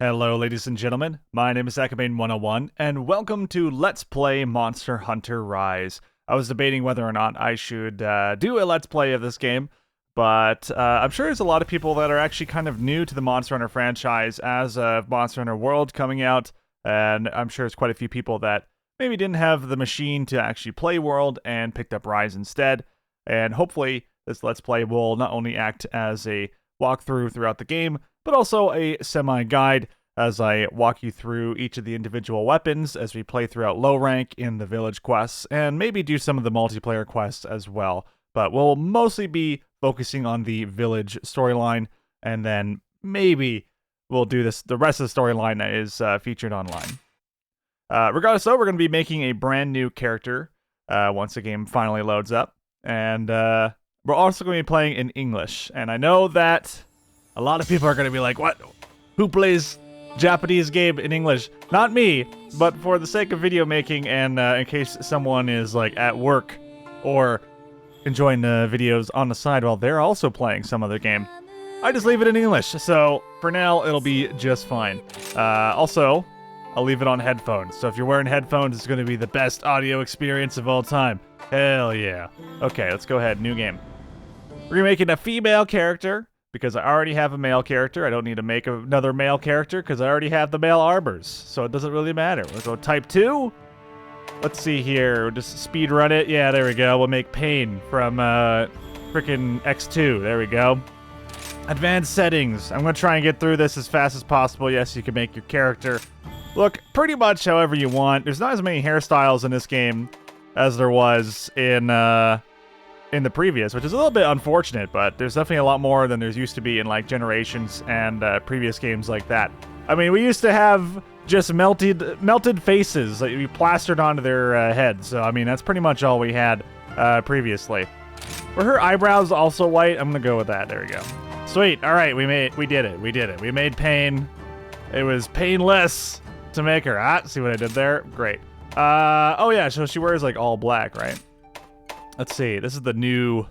Hello, ladies and gentlemen. My name is Akabane101, and welcome to Let's Play Monster Hunter Rise. I was debating whether or not I should do a Let's Play of this game, but I'm sure there's a lot of people that are actually kind of new to the Monster Hunter franchise as of Monster Hunter World coming out, and I'm sure there's quite a few people that maybe didn't have the machine to actually play World and picked up Rise instead, and hopefully this Let's Play will not only act as a walkthrough throughout the game, but also a semi-guide as I walk you through each of the individual weapons as we play throughout low rank in the village quests, and maybe do some of the multiplayer quests as well. But we'll mostly be focusing on the village storyline, and then maybe we'll do the rest of the storyline that is featured online. Regardless though, we're going to be making a brand new character once the game finally loads up, and we're also going to be playing in English, and I know that a lot of people are going to be like, what? Who plays Japanese game in English? Not me, but for the sake of video making and in case someone is like at work or enjoying videos on the side while they're also playing some other game, I just leave it in English. So for now, it'll be just fine. Also, I'll leave it on headphones. So if you're wearing headphones, it's going to be the best audio experience of all time. Hell yeah. Okay, let's go ahead. New game. We're making a female character, because I already have a male character. I don't need to make another male character because I already have the male arbors, so it doesn't really matter. We'll go type 2. Let's see here. We'll just speed run it. Yeah, there we go. We'll make Pain from frickin' X2. There we go. Advanced settings. I'm going to try and get through this as fast as possible. Yes, you can make your character look pretty much however you want. There's not as many hairstyles in this game as there was in the previous, which is a little bit unfortunate, but there's definitely a lot more than there's used to be in like Generations and previous games like that. I mean, we used to have just melted faces that you plastered onto their heads, so I mean that's pretty much all we had previously. Were her eyebrows also white? I'm gonna go with that. There we go. Sweet. All right, we did it. We made Pain. It was painless to make her. See what I did there? Great. Oh yeah, so she wears like all black, right? Let's see. This is the new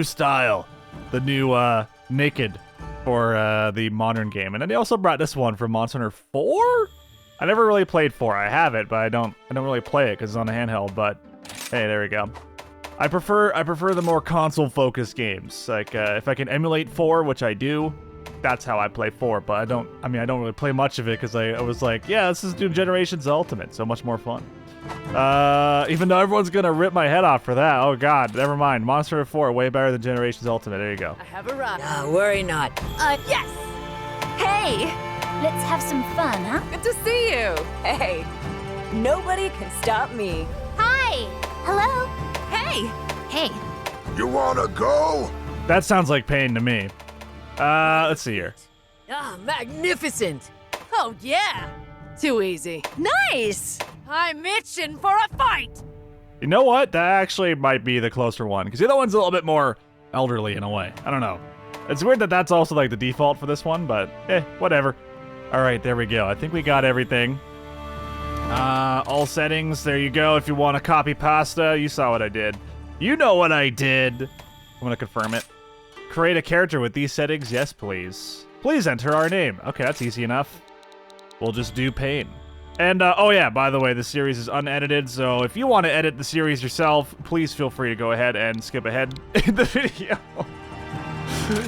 style, the new naked for the modern game. And then they also brought this one from Monster Hunter 4. I never really played 4. I have it, but I don't really play it because it's on the handheld. But hey, there we go. I prefer the more console-focused games. Like if I can emulate 4, which I do, that's how I play 4. But I don't really play much of it because I was like, yeah, this is doing Generations Ultimate, so much more fun. Even though everyone's gonna rip my head off for that. Oh god, never mind. Monster Hunter 4, way better than Generations Ultimate. There you go. I have a ride. Worry not. Yes! Hey! Let's have some fun, huh? Good to see you. Hey, nobody can stop me. Hi! Hello? Hey! Hey. You wanna go? That sounds like Pain to me. Let's see here. Ah, magnificent. Oh, yeah. Too easy. Nice! I'm itching for a fight. You know what? That actually might be the closer one, because the other one's a little bit more elderly in a way. I don't know. It's weird that that's also like the default for this one, but whatever. All right, there we go. I think we got everything. All settings, there you go. If you want to copy pasta, you saw what I did. You know what I did. I'm going to confirm it. Create a character with these settings? Yes, please. Please enter our name. Okay, that's easy enough. We'll just do Pain. And, oh yeah, by the way, the series is unedited, so if you want to edit the series yourself, please feel free to go ahead and skip ahead in the video.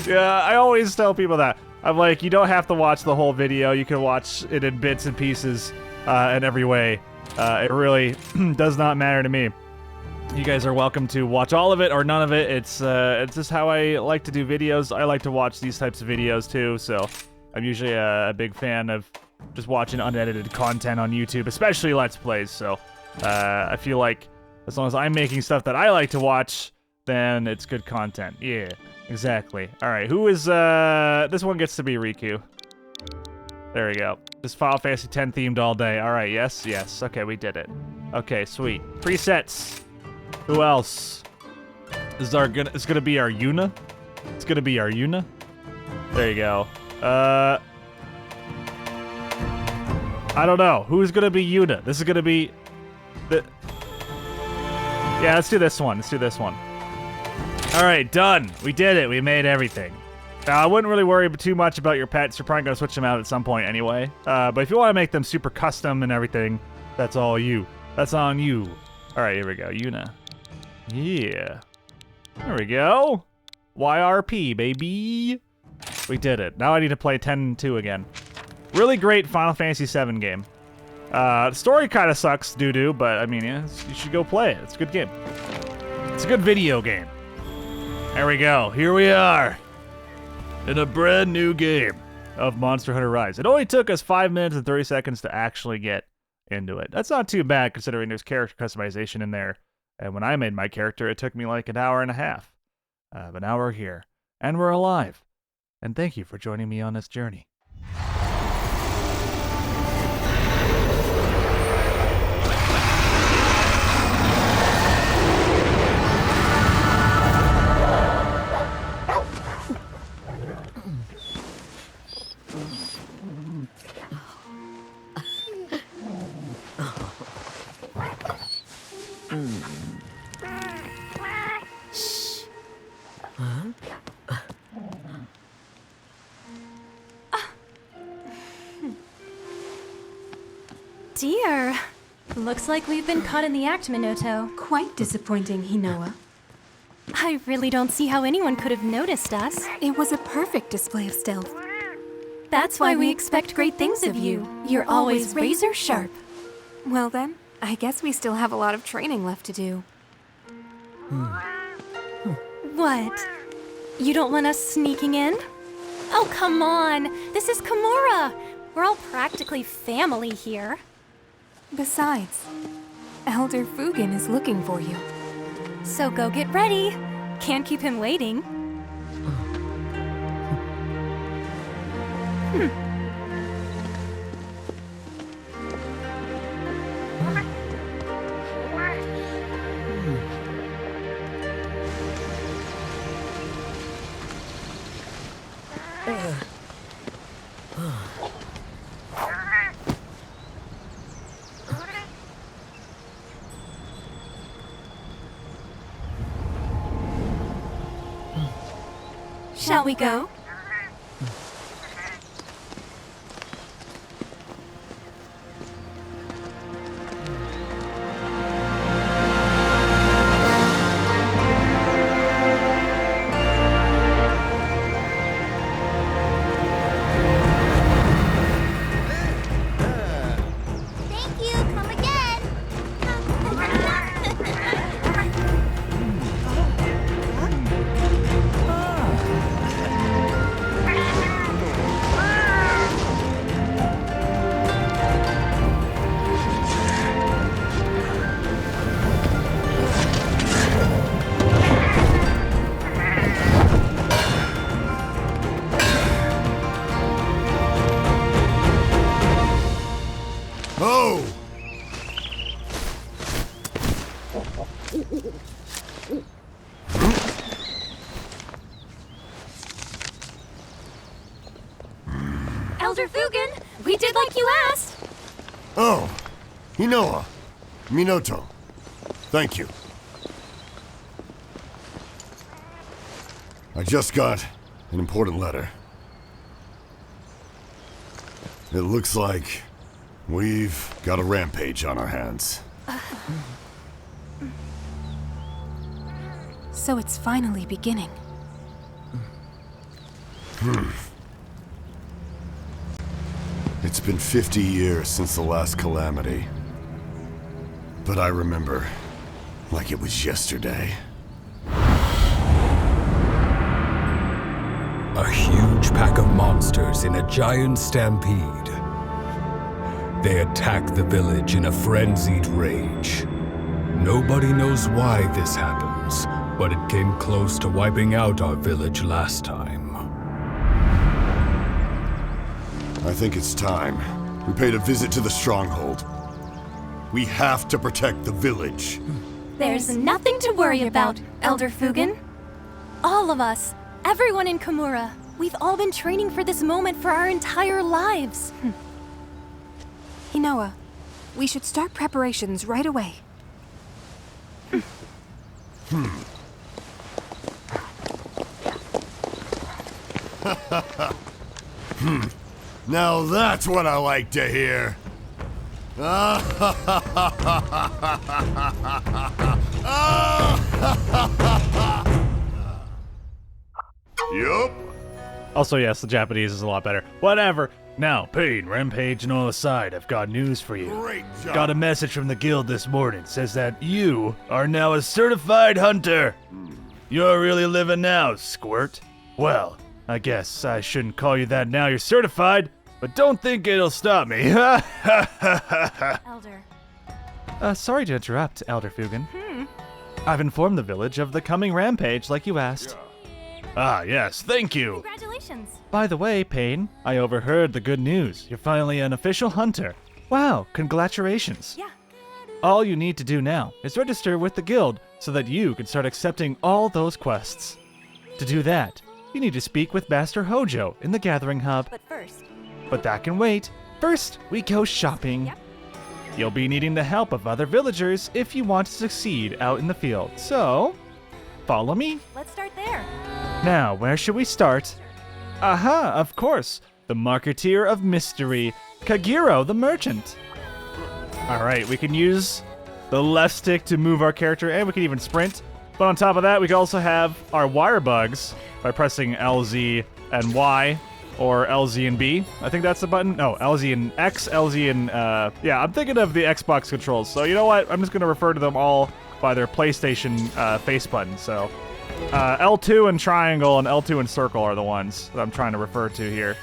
Yeah, I always tell people that. I'm like, you don't have to watch the whole video. You can watch it in bits and pieces in every way. It really does not matter to me. You guys are welcome to watch all of it or none of it. It's just how I like to do videos. I like to watch these types of videos too, so I'm usually a big fan of just watching unedited content on YouTube, especially Let's Plays, so I feel like as long as I'm making stuff that I like to watch, then it's good content. Yeah, exactly. Alright, who is, this one gets to be Riku. There we go. Just Final Fantasy X themed all day. Alright, yes. Okay, we did it. Okay, sweet. Presets. Who else? It's gonna be our Yuna. It's gonna be our Yuna. There you go. I don't know. Who's gonna be Yuna? This is gonna be the... Yeah, let's do this one. Alright, done. We did it. We made everything. Now, I wouldn't really worry too much about your pets. You're probably going to switch them out at some point anyway. But if you want to make them super custom and everything, that's all you. That's on you. All right, here we go. Yuna. Yeah. There we go. YRP, baby. We did it. Now I need to play 10-2 again. Really great Final Fantasy VII game. The story kind of sucks, doo-doo, but I mean, yeah, you should go play it. It's a good game. It's a good video game. There we go. Here we are. In a brand new game of Monster Hunter Rise. It only took us 5 minutes and 30 seconds to actually get into it. That's not too bad considering there's character customization in there. And when I made my character, it took me like an hour and a half. But now we're here. And we're alive. And thank you for joining me on this journey. Dear. Looks like we've been caught in the act, Minoto. Quite disappointing, Hinoa. I really don't see how anyone could have noticed us. It was a perfect display of stealth. That's why we expect great things of you. You're always razor sharp. Well then, I guess we still have a lot of training left to do. What? You don't want us sneaking in? Oh, come on. This is Kamura. We're all practically family here. Besides, Elder Fugen is looking for you. So go get ready. Can't keep him waiting. Shall we go? Thank you. Come again. Oh! Elder Fugen, we did like you asked. Oh! Hinoa! Minoto. Thank you. I just got an important letter. It looks like we've got a rampage on our hands. So it's finally beginning. It's been 50 years since the last calamity. But I remember like it was yesterday. A huge pack of monsters in a giant stampede. They attack the village in a frenzied rage. Nobody knows why this happens, but it came close to wiping out our village last time. I think it's time. We paid a visit to the stronghold. We have to protect the village. There's nothing to worry about, Elder Fugen. All of us, everyone in Kamura, we've all been training for this moment for our entire lives. Hinoa, we should start preparations right away. Now that's what I like to hear. Yup. Also, yes, the Japanese is a lot better. Whatever. Now, Pain, Rampage, and all aside, I've got news for you. Great job. Got a message from the guild this morning. Says that you are now a certified hunter. You're really living now, Squirt. Well, I guess I shouldn't call you that now you're certified, but don't think it'll stop me. Elder. Sorry to interrupt, Elder Fugan. I've informed the village of the coming rampage like you asked. Ah, yes, thank you. Congratulations. By the way, Pain, I overheard the good news. You're finally an official hunter. Wow, congratulations. Yeah. All you need to do now is register with the guild so that you can start accepting all those quests. To do that, you need to speak with Master Hojo in the Gathering Hub. But first, But that can wait. First, we go shopping. Yep. You'll be needing the help of other villagers if you want to succeed out in the field. So, follow me. let's start there. Now, where should we start? Aha, of course. The Marketeer of Mystery, Kagiro the Merchant. Alright, we can use the left stick to move our character, and we can even sprint. But on top of that, we can also have our Wirebugs by pressing LZ and Y, or LZ and B. I think that's the button. No, LZ and X, LZ and, yeah, I'm thinking of the Xbox controls. So you know what? I'm just going to refer to them all by their PlayStation face button. So L2 and triangle and L2 and circle are the ones that I'm trying to refer to here.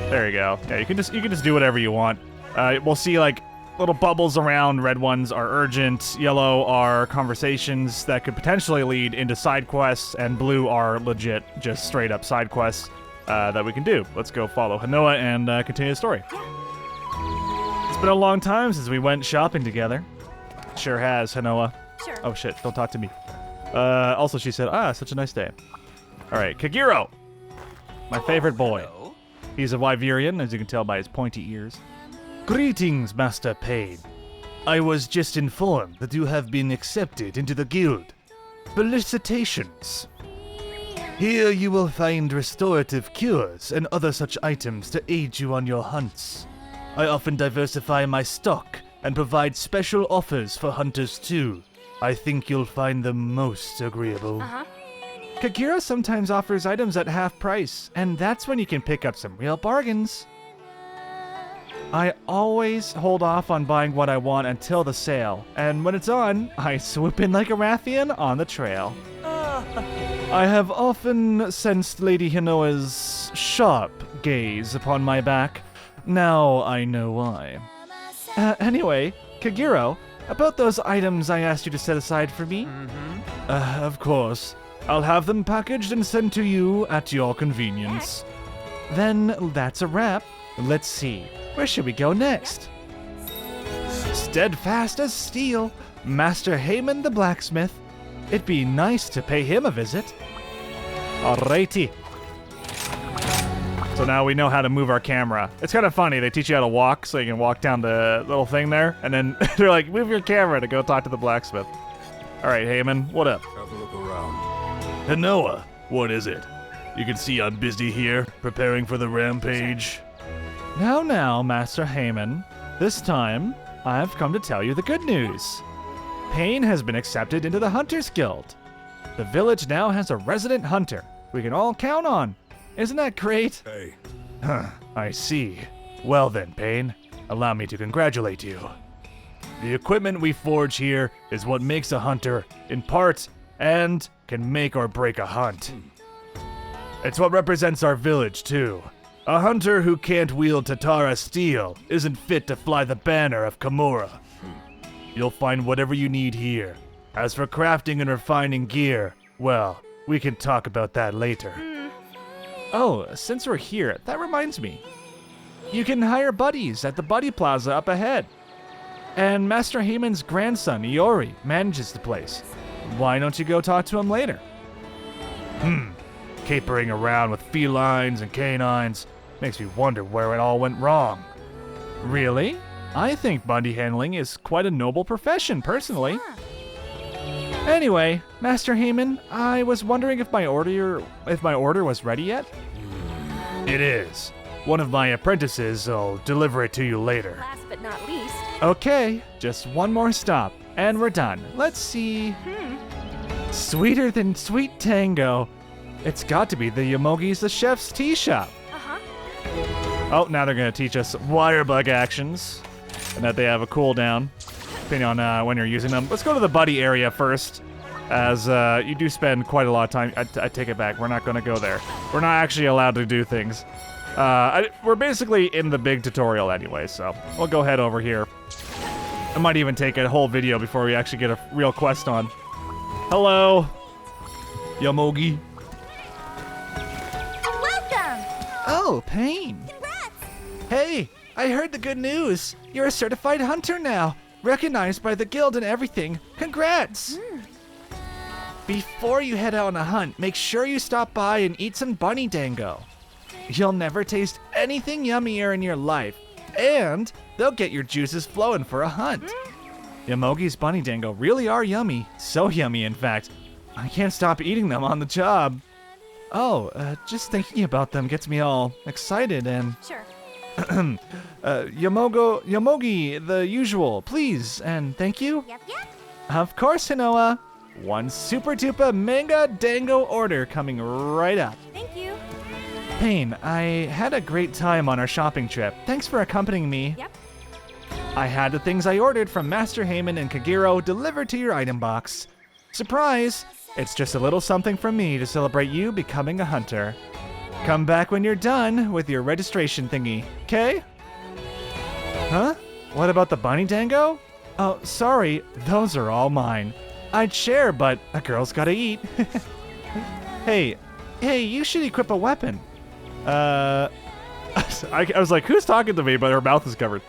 There you go. Yeah, you can just do whatever you want. We'll see like little bubbles around. Red ones are urgent, yellow are conversations that could potentially lead into side quests, and blue are legit, just straight up side quests that we can do. Let's go follow Hanoa and continue the story. It's been a long time since we went shopping together. Sure has, Hanoa. Sure. Oh shit, don't talk to me. Also she said, such a nice day. Alright, Kagiro! My favorite boy. He's a Wyverian, as you can tell by his pointy ears. Greetings, Master Pain. I was just informed that you have been accepted into the guild. Felicitations. Here you will find restorative cures and other such items to aid you on your hunts. I often diversify my stock and provide special offers for hunters too. I think you'll find them most agreeable. Kagiro sometimes offers items at half price, and that's when you can pick up some real bargains. I always hold off on buying what I want until the sale, and when it's on, I swoop in like a Rathian on the trail. I have often sensed Lady Hinoa's sharp gaze upon my back. Now I know why. Anyway, Kagiro, about those items I asked you to set aside for me? Of course. I'll have them packaged and sent to you at your convenience. Then that's a wrap. Let's see. Where should we go next? Steadfast as steel, Master Heyman the blacksmith. It'd be nice to pay him a visit. Alrighty. So now we know how to move our camera. It's kind of funny. They teach you how to walk, so you can walk down the little thing there, and then they're like, move your camera to go talk to the blacksmith. All right, Heyman, what up? Have a look around. Hanoa, what is it? You can see I'm busy here, preparing for the rampage. Now, Master Heyman. This time, I've come to tell you the good news. Pain has been accepted into the Hunters Guild. The village now has a resident hunter we can all count on. Isn't that great? Hey, I see. Well then, Pain, allow me to congratulate you. The equipment we forge here is what makes a hunter, in part, and can make or break a hunt. It's what represents our village, too. A hunter who can't wield Tatara steel isn't fit to fly the banner of Kamura. You'll find whatever you need here. As for crafting and refining gear, well, we can talk about that later. Oh, since we're here, that reminds me. You can hire buddies at the Buddy Plaza up ahead. And Master Heyman's grandson, Iori, manages the place. Why don't you go talk to him later? Capering around with felines and canines makes me wonder where it all went wrong. Really? I think bundy handling is quite a noble profession, personally. Anyway, Master Heyman, I was wondering if my order was ready yet? It is. One of my apprentices will deliver it to you later. Last but not least. Okay, just one more stop, and we're done. Let's see. Sweeter than sweet tango. It's got to be the Yomogi's the Chef's Tea Shop. Uh-huh. Oh, now they're gonna teach us Wirebug actions, and that they have a cooldown, depending on when you're using them. Let's go to the buddy area first, as you do spend quite a lot of time. I take it back. We're not gonna go there. We're not actually allowed to do things. We're basically in the big tutorial anyway, so we'll go head over here. I might even take a whole video before we actually get a real quest on. Hello, Yomogi. Welcome! Oh, Pain. Congrats! Hey, I heard the good news. You're a certified hunter now, recognized by the guild and everything. Congrats! Before you head out on a hunt, make sure you stop by and eat some bunny dango. You'll never taste anything yummier in your life, and they'll get your juices flowing for a hunt. Yomogi's bunny dango really are yummy. So yummy, in fact. I can't stop eating them on the job. Oh, just thinking about them gets me all excited and... Sure. Yomogi, the usual, please, and thank you. Yep, yep. Of course, Hinoa. One super duper manga dango order coming right up. Thank you. Pain, I had a great time on our shopping trip. Thanks for accompanying me. Yep. I had the things I ordered from Master Heyman and Kagero delivered to your item box. Surprise! It's just a little something from me to celebrate you becoming a hunter. Come back when you're done with your registration thingy, okay? Huh? What about the bunny dango? Oh, sorry, those are all mine. I'd share, but a girl's gotta eat. Hey, you should equip a weapon. I was like, who's talking to me? But her mouth is covered.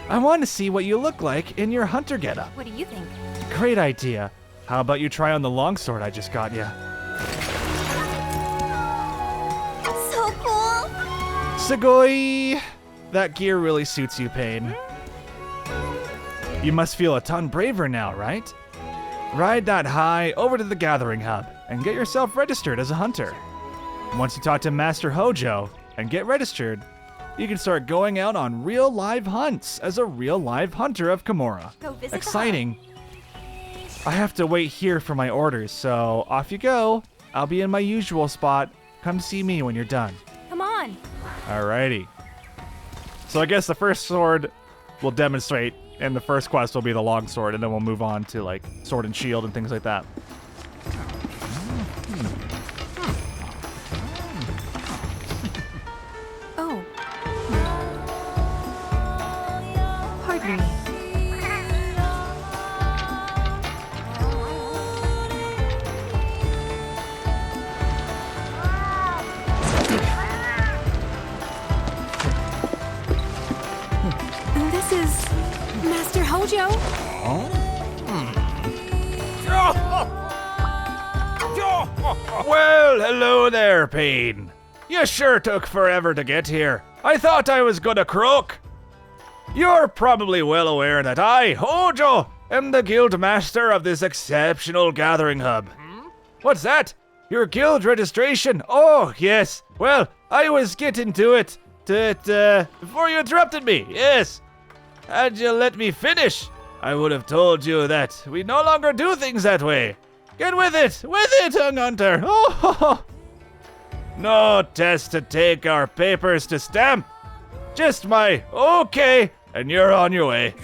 I want to see what you look like in your hunter getup. What do you think? Great idea. How about you try on the longsword I just got you? So cool! Sugoi! That gear really suits you, Pain. You must feel a ton braver now, right? Ride that high over to the gathering hub and get yourself registered as a hunter. Once you talk to Master Hojo and get registered, you can start going out on real live hunts as a real live hunter of Kamura. Go visit the Exciting. I have to wait here for my orders, so off you go. I'll be in my usual spot. Come see me when you're done. Come on. Alrighty. So I guess the first sword will demonstrate, and the first quest will be the long sword, and then we'll move on to like sword and shield and things like that. Oh. Pardon me. This is Master Hojo? Well, hello there, Pain. You sure took forever to get here. I thought I was gonna croak. You're probably well aware that I, Hojo, am the guild master of this exceptional gathering hub. What's that? Your guild registration? Oh, yes. Well, I was getting to it before you interrupted me, yes. Had you let me finish, I would have told you that we no longer do things that way. Get with it, young hunter. Oh, no test to take our papers to stamp. Just my okay, and you're on your way.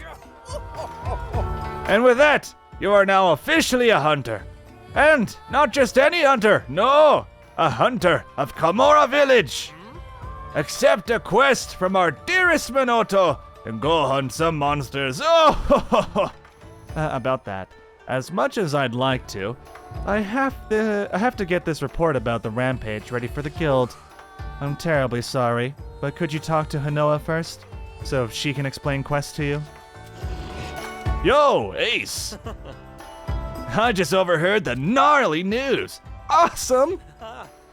And with that, you are now officially a hunter. And not just any hunter, no, a hunter of Kamura Village. Accept a quest from our dearest Minoto and go hunt some monsters. Oh, about that. As much as I'd like to, I have to get this report about the rampage ready for the guild. I'm terribly sorry, but could you talk to Hinoa first, so she can explain quests to you? Yo, Ace! I just overheard the gnarly news. Awesome!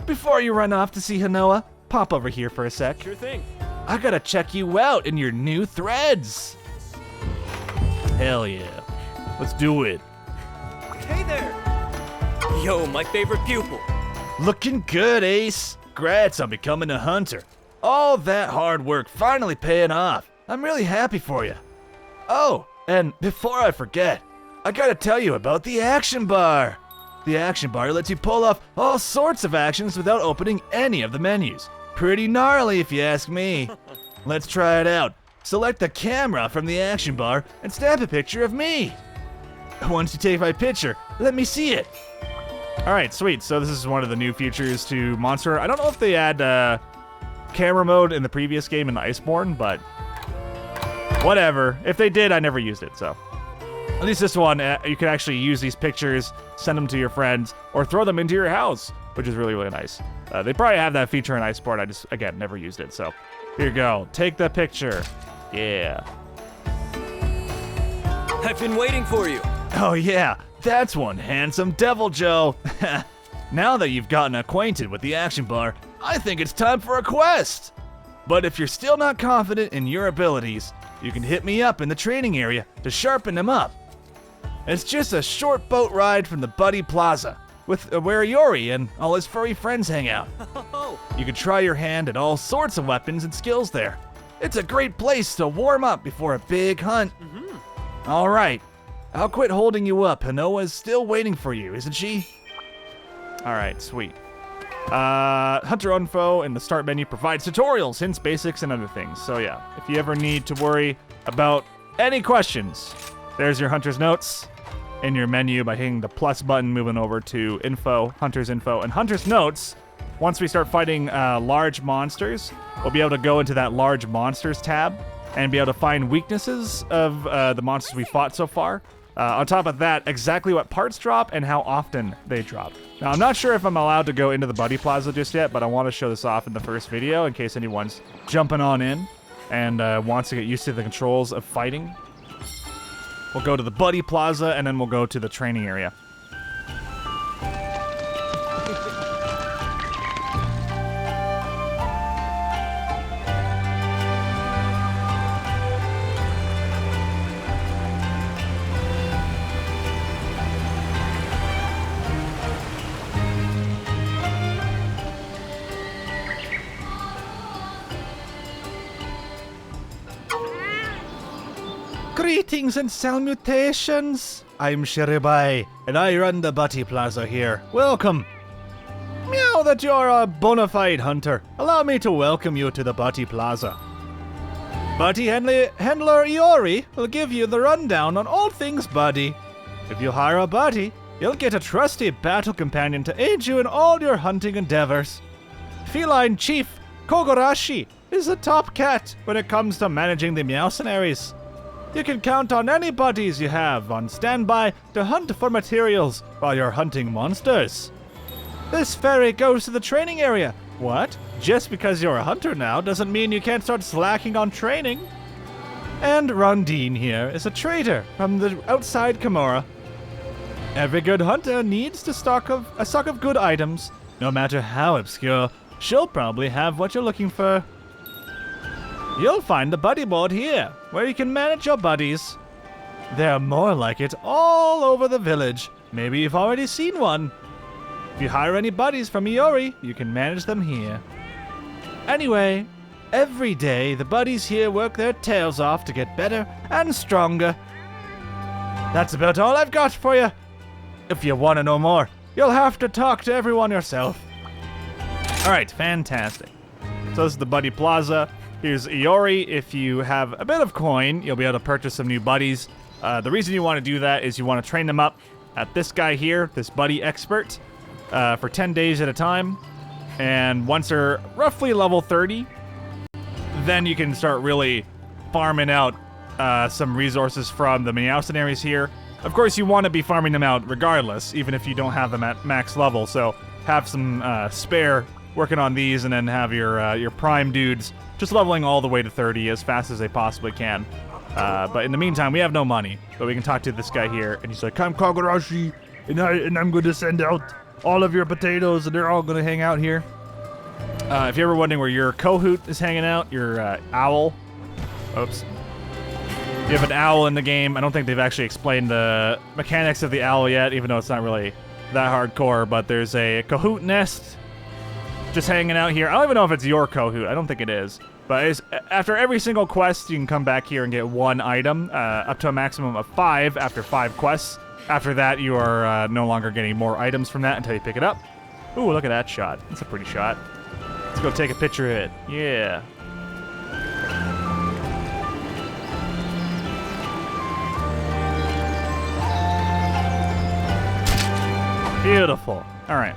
Before you run off to see Hinoa, pop over here for a sec. Sure thing. I gotta check you out in your new threads. Hell yeah. Let's do it. Hey there! Yo, my favorite pupil. Looking good, Ace. Congrats on becoming a hunter. All that hard work finally paying off. I'm really happy for you. Oh, and before I forget, I gotta tell you about the action bar. The action bar lets you pull off all sorts of actions without opening any of the menus. Pretty gnarly if you ask me. Let's try it out. Select the camera from the action bar and snap a picture of me. Once you take my picture, let me see it. Alright, sweet. So this is one of the new features to Monster. I don't know if they had camera mode in the previous game in Iceborne, but whatever. If they did, I never used it, so. At least this one, you can actually use these pictures, send them to your friends, or throw them into your house, which is really, really nice. They probably have that feature in Iceborne. I just, again, never used it, so. Here you go. Take the picture. Yeah. I've been waiting for you. Oh yeah, that's one handsome Devil Joe. Now that you've gotten acquainted with the action bar, I think it's time for a quest. But if you're still not confident in your abilities, you can hit me up in the training area to sharpen them up. It's just a short boat ride from the Buddy Plaza, with where Iori and all his furry friends hang out. You can try your hand at all sorts of weapons and skills there. It's a great place to warm up before a big hunt. All right, I'll quit holding you up. Hanoa's still waiting for you, isn't she? All right, sweet. Hunter info in the start menu provides tutorials, hints, basics, and other things. So yeah, if you ever need to worry about any questions, there's your Hunter's Notes in your menu by hitting the plus button, moving over to Info, Hunter's Info, and Hunter's Notes. Once we start fighting large monsters, we'll be able to go into that Large Monsters tab and be able to find weaknesses of the monsters we fought so far. On top of that, exactly what parts drop and how often they drop. Now, I'm not sure if I'm allowed to go into the Buddy Plaza just yet, but I want to show this off in the first video in case anyone's jumping on in and wants to get used to the controls of fighting. We'll go to the Buddy Plaza, and then we'll go to the training area. Greetings and salutations. I'm Shiribai, and I run the Buddy Plaza here. Welcome. Meow that you're a bona fide hunter. Allow me to welcome you to the Buddy Plaza. Buddy handler Iori will give you the rundown on all things Buddy. If you hire a buddy, you'll get a trusty battle companion to aid you in all your hunting endeavors. Feline Chief Kogurashi is the top cat when it comes to managing the Meowcenaries. You can count on any buddies you have on standby to hunt for materials while you're hunting monsters. This ferry goes to the training area. What? Just because you're a hunter now doesn't mean you can't start slacking on training. And Rondine here is a trader from the outside Kamura. Every good hunter needs a stock of good items. No matter how obscure, she'll probably have what you're looking for. You'll find the buddy board here, where you can manage your buddies. There are more like it all over the village. Maybe you've already seen one. If you hire any buddies from Iori, you can manage them here. Anyway, every day the buddies here work their tails off to get better and stronger. That's about all I've got for you. If you want to know more, you'll have to talk to everyone yourself. Alright, fantastic. So this is the Buddy Plaza. Here's Iori. If you have a bit of coin, you'll be able to purchase some new buddies. The reason you want to do that is you want to train them up at this guy here, this buddy expert, for 10 days at a time. And once they're roughly level 30, then you can start really farming out some resources from the Meowcenaries here. Of course, you want to be farming them out regardless, even if you don't have them at max level. So have some spare working on these, and then have your prime dudes just leveling all the way to 30 as fast as they possibly can. But in the meantime, we have no money, but we can talk to this guy here, and he's like, I'm Kogurashi, and I'm going to send out all of your potatoes, and they're all going to hang out here. If you're ever wondering where your Kohoot is hanging out, your owl. Oops. You have an owl in the game. I don't think they've actually explained the mechanics of the owl yet, even though it's not really that hardcore, but there's a Kahoot nest just hanging out here. I don't even know if it's your Kahoot. I don't think it is. But after every single quest, you can come back here and get 1 item, up to a maximum of 5 after 5 quests. After that, you are no longer getting more items from that until you pick it up. Ooh, look at that shot. That's a pretty shot. Let's go take a picture of it. Yeah. Beautiful. All right.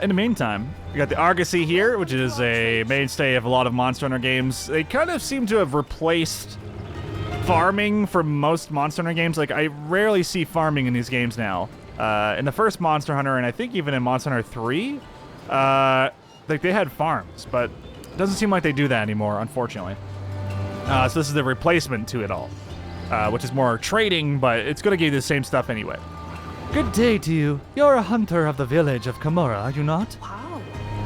In the meantime, we got the Argosy here, which is a mainstay of a lot of Monster Hunter games. They kind of seem to have replaced farming for most Monster Hunter games. Like, I rarely see farming in these games now. In the first Monster Hunter, and I think even in Monster Hunter 3, like, they had farms, but it doesn't seem like they do that anymore, unfortunately. So this is the replacement to it all, which is more trading, but it's going to give you the same stuff anyway. Good day to you. You're a hunter of the village of Kamura, are you not? Wow.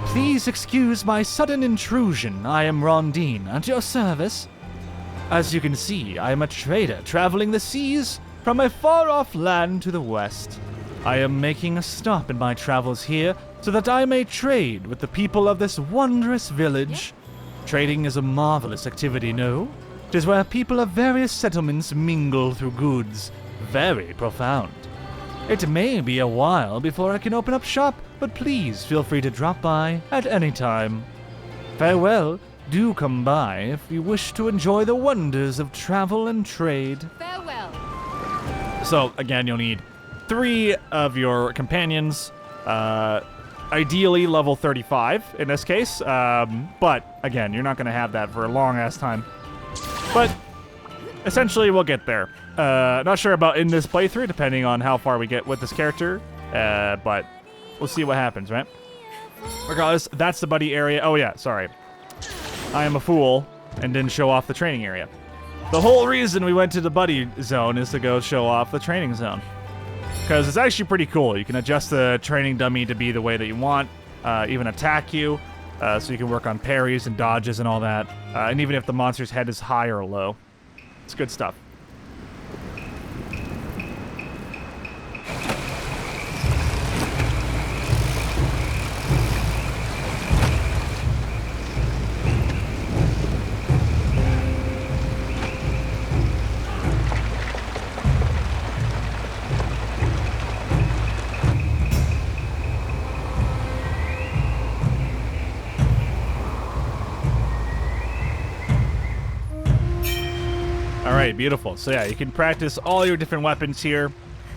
Please excuse my sudden intrusion. I am Rondine, at your service. As you can see, I am a trader traveling the seas from a far-off land to the west. I am making a stop in my travels here so that I may trade with the people of this wondrous village. Trading is a marvelous activity, no? It is where people of various settlements mingle through goods. Very profound. It may be a while before I can open up shop, but please feel free to drop by at any time. Farewell. Do come by if you wish to enjoy the wonders of travel and trade. Farewell. So, again, you'll need 3 of your companions, ideally level 35 in this case, but, again, you're not going to have that for a long-ass time. But, essentially, we'll get there. Not sure about in this playthrough, depending on how far we get with this character, but we'll see what happens, right? Regardless, that's the buddy area. Oh, yeah, sorry. I am a fool and didn't show off the training area. The whole reason we went to the buddy zone is to go show off the training zone. Because it's actually pretty cool. You can adjust the training dummy to be the way that you want, even attack you, so you can work on parries and dodges and all that. And even if the monster's head is high or low. It's good stuff. Alright, beautiful. So yeah, you can practice all your different weapons here.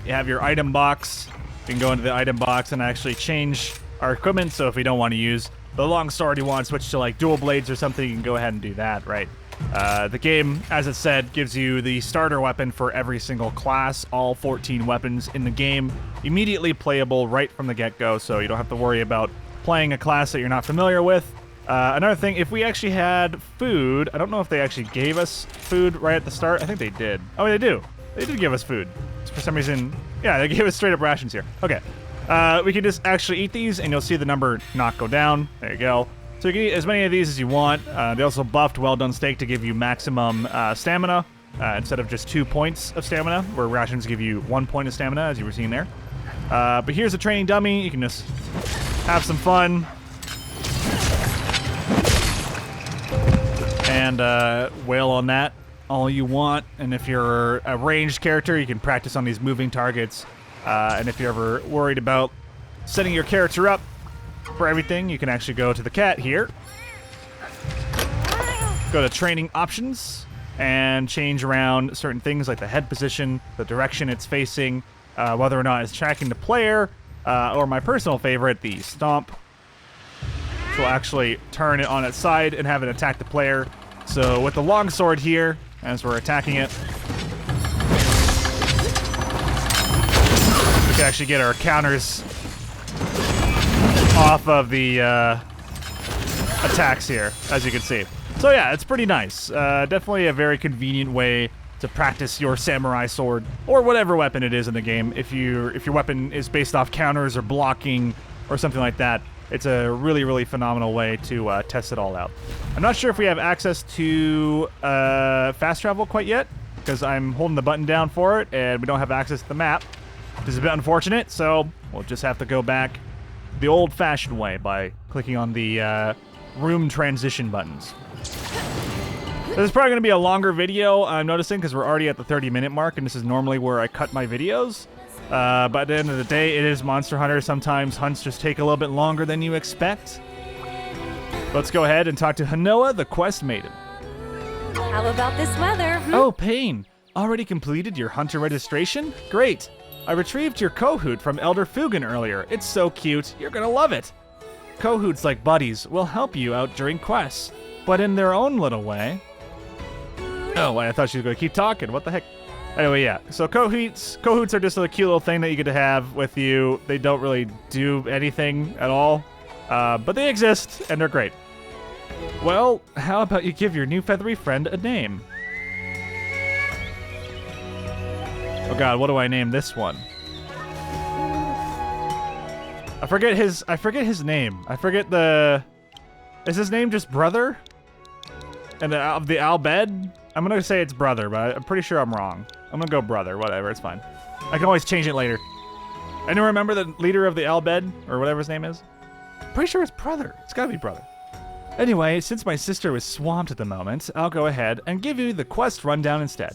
You have your item box. You can go into the item box and actually change our equipment, so if we don't want to use the long sword, you want to switch to like dual blades or something, you can go ahead and do that, right? The game, as it said, gives you the starter weapon for every single class, all 14 weapons in the game, immediately playable right from the get-go, so you don't have to worry about playing a class that you're not familiar with. Another thing, if we actually had food, I don't know if they actually gave us food right at the start. I think they did. Oh, they do. They did give us food. For some reason, yeah, they gave us straight up rations here. Okay. We can just actually eat these, and you'll see the number not go down. There you go. So you can eat as many of these as you want. They also buffed Well Done Steak to give you maximum stamina, instead of just 2 points of stamina, where rations give you 1 point of stamina, as you were seeing there. But here's a training dummy. You can just have some fun. And wail on that all you want. And if you're a ranged character, you can practice on these moving targets. And if you're ever worried about setting your character up for everything, you can actually go to the cat here. Go to training options and change around certain things like the head position, the direction it's facing, whether or not it's tracking the player, or my personal favorite, the stomp. Which will actually turn it on its side and have it attack the player. So with the longsword here, as we're attacking it, we can actually get our counters off of the attacks here, as you can see. So yeah, it's pretty nice. Definitely a very convenient way to practice your samurai sword, or whatever weapon it is in the game. If your weapon is based off counters or blocking or something like that, it's a really, really phenomenal way to test it all out. I'm not sure if we have access to fast travel quite yet. because I'm holding the button down for it, and we don't have access to the map, which is a bit unfortunate, so we'll just have to go back the old-fashioned way by clicking on the room transition buttons. This is probably going to be a longer video, I'm noticing, because we're already at the 30-minute mark, and this is normally where I cut my videos. But at the end of the day, it is Monster Hunter. Sometimes hunts just take a little bit longer than you expect. Let's go ahead and talk to Hanoa, the quest maiden. How about this weather? Oh, Pain. Already completed your hunter registration? Great. I retrieved your Kohoot from Elder Fugan earlier. It's so cute. You're gonna love it. Kohoots, like buddies, will help you out during quests, but in their own little way. Oh, I thought she was gonna keep talking. What the heck? Anyway, yeah. So Kohoots are just a cute little thing that you get to have with you. They don't really do anything at all, but they exist, and they're great. Well, how about you give your new feathery friend a name? Oh god, what do I name this one? I forget his name. I forget the... Is his name just Brother? And of the Albed? I'm gonna say it's Brother, but I'm pretty sure I'm wrong. I'm gonna go Brother, whatever, it's fine. I can always change it later. Anyone remember the leader of the Albed? Or whatever his name is? Pretty sure it's Brother. It's gotta be Brother. Anyway, since my sister is swamped at the moment, I'll go ahead and give you the quest rundown instead.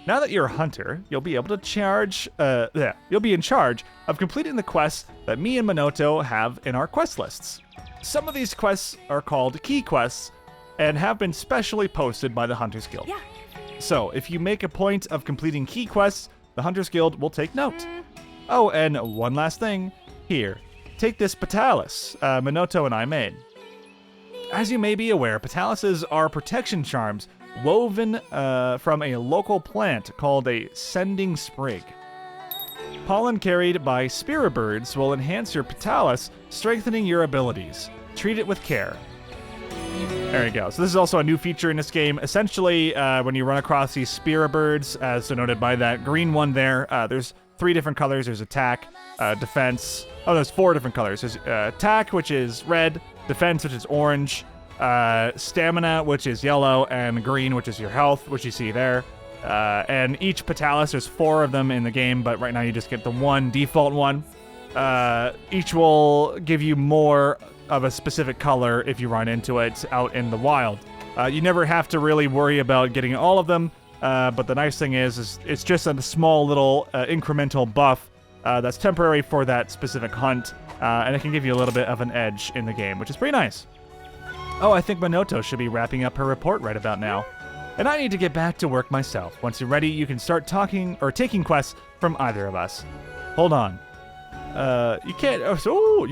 Now that you're a hunter, you'll be able to you'll be in charge of completing the quests that me and Minoto have in our quest lists. Some of these quests are called key quests and have been specially posted by the Hunters Guild. Yeah. So, if you make a point of completing key quests, the Hunters Guild will take note. Oh, and one last thing. Here, take this Patalis Minoto and I made. As you may be aware, Patalises are protection charms woven from a local plant called a sending sprig. Pollen carried by spira birds will enhance your Patalis, strengthening your abilities. Treat it with care. There you go. So this is also a new feature in this game. Essentially, when you run across these spira birds, as denoted by that green one there, there's 3 different colors. There's attack, defense. Oh, there's 4 different colors. There's attack, which is red, defense, which is orange, stamina, which is yellow, and green, which is your health, which you see there. And each Patalis, there's 4 of them in the game, but right now you just get the one default one. Each will give you more of a specific color if you run into it out in the wild. You never have to really worry about getting all of them, but the nice thing is it's just a small little incremental buff that's temporary for that specific hunt, and it can give you a little bit of an edge in the game, which is pretty nice. Oh, I think Minoto should be wrapping up her report right about now. And I need to get back to work myself. Once you're ready, you can start talking or taking quests from either of us. Hold on. You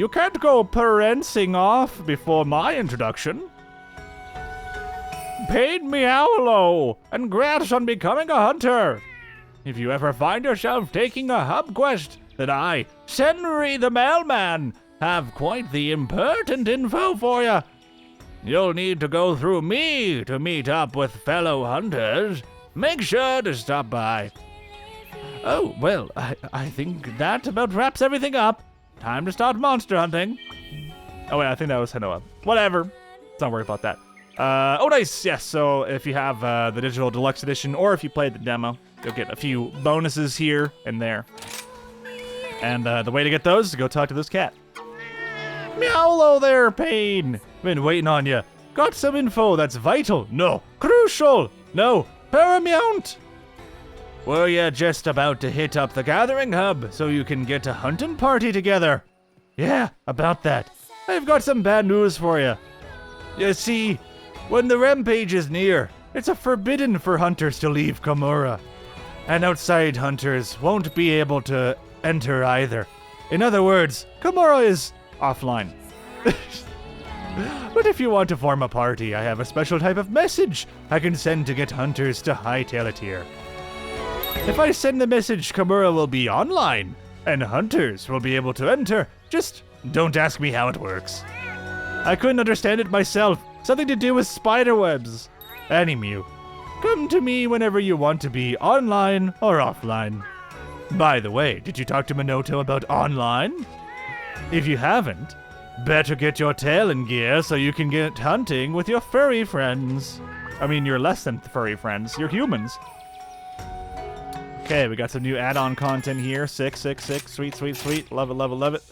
can't go prancing off before my introduction. Paid meowlo, and congrats on becoming a hunter. If you ever find yourself taking a hub quest, then I, Senri the Mailman, have quite the impertinent info for you. You'll need to go through me to meet up with fellow hunters. Make sure to stop by. Oh, well, I think that about wraps everything up. Time to start monster hunting. Oh, wait, I think that was Hanoa. Whatever. Let's not worry about that. Oh, nice. Yes, so if you have the digital deluxe edition or if you played the demo, you'll get a few bonuses here and there. And the way to get those is to go talk to this cat. Meowlo there, Pain. Been waiting on you. Got some info that's vital. No. Crucial. No. Paramount. Were you just about to hit up the gathering hub so you can get a hunting party together? Yeah, about that. I've got some bad news for you. You see, when the rampage is near, it's forbidden for hunters to leave Kamura. And outside hunters won't be able to enter either. In other words, Kamura is offline. But if you want to form a party, I have a special type of message I can send to get hunters to hightail it here. If I send the message, Kamura will be online, and hunters will be able to enter. Just don't ask me how it works. I couldn't understand it myself. Something to do with spiderwebs. Anywho, come to me whenever you want to be online or offline. By the way, did you talk to Minoto about online? If you haven't, better get your tail in gear so you can get hunting with your furry friends. I mean, your less than furry friends, your humans. Okay, we got some new add-on content here. Sick. Sweet. Love it.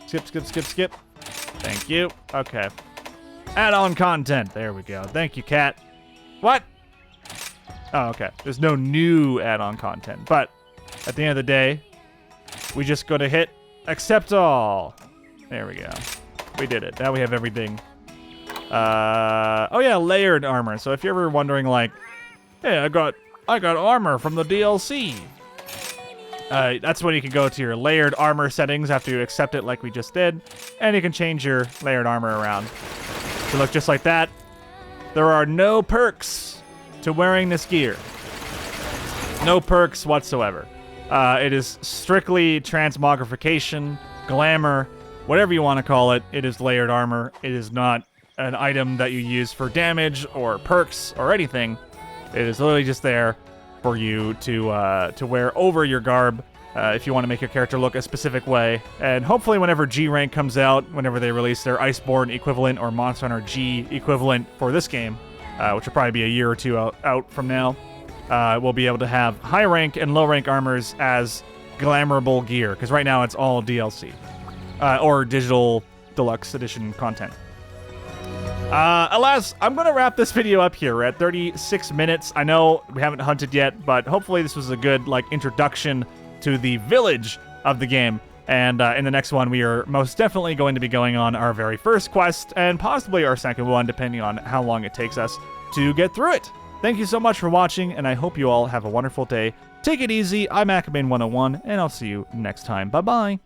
Skip. Thank you. Okay. Add-on content. There we go. Thank you, cat. What? Oh, okay. There's no new add-on content. But at the end of the day, we just go to hit accept all. There we go. We did it. Now we have everything. Oh yeah, layered armor. So if you're ever wondering, like, hey, I got armor from the DLC. That's when you can go to your layered armor settings after you accept it like we just did, and you can change your layered armor around to look just like that. There are no perks to wearing this gear. No perks whatsoever. It is strictly transmogrification, glamour, whatever you want to call it. It is layered armor. It is not an item that you use for damage or perks or anything. It is literally just there for you to wear over your garb if you want to make your character look a specific way. And hopefully whenever G rank comes out, whenever they release their Iceborne equivalent or Monster Hunter G equivalent for this game, which will probably be a year or two out from now, we'll be able to have high rank and low rank armors as glamourable gear, because right now it's all DLC or digital deluxe edition content. Alas, I'm going to wrap this video up here. We're at 36 minutes. I know we haven't hunted yet, but hopefully this was a good introduction to the village of the game. And in the next one, we are most definitely going to be going on our very first quest, and possibly our second one, depending on how long it takes us to get through it. Thank you so much for watching, and I hope you all have a wonderful day. Take it easy. I'm Ackerman101, and I'll see you next time. Bye-bye.